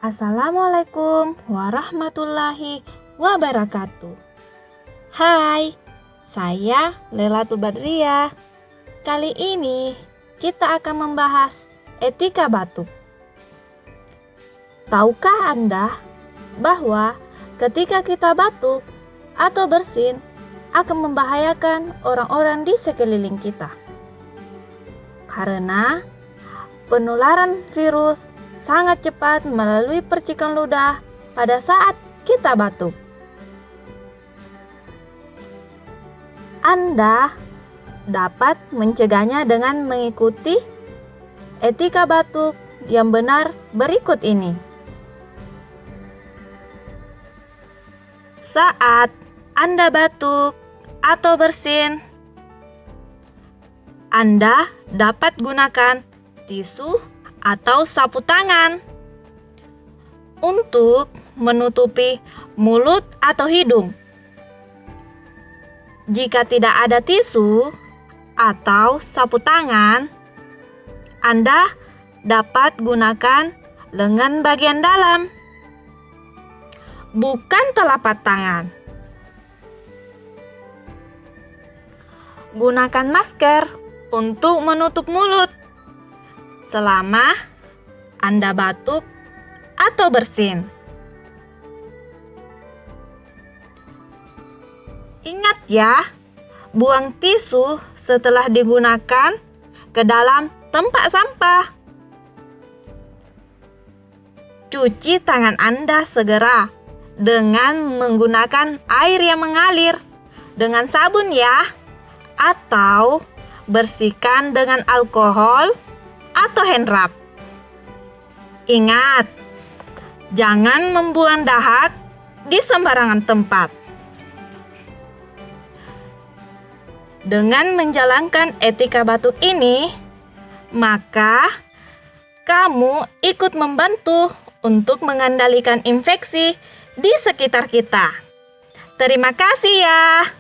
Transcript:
Assalamualaikum warahmatullahi wabarakatuh. Hai, saya Lailatul Badriyah. Kali ini kita akan membahas etika batuk. Tahukah Anda bahwa ketika kita batuk atau bersin akan membahayakan orang-orang di sekeliling kita? Karena penularan virus sangat cepat melalui percikan ludah pada saat kita batuk. Anda dapat mencegahnya dengan mengikuti etika batuk yang benar berikut ini. Saat Anda batuk atau bersin, Anda dapat gunakan tisu atau sapu tangan untuk menutupi mulut atau hidung. Jika tidak ada tisu atau sapu tangan, Anda dapat gunakan lengan bagian dalam, bukan telapak tangan. Gunakan masker untuk menutup mulut selama Anda batuk atau bersin. Ingat ya, buang tisu setelah digunakan ke dalam tempat sampah. Cuci tangan Anda segera dengan menggunakan air yang mengalir dengan sabun ya, atau bersihkan dengan alkohol atau hand rub. Ingat, jangan membuang dahak di sembarangan tempat. Dengan menjalankan etika batuk ini, maka kamu ikut membantu untuk mengendalikan infeksi di sekitar kita. Terima kasih ya.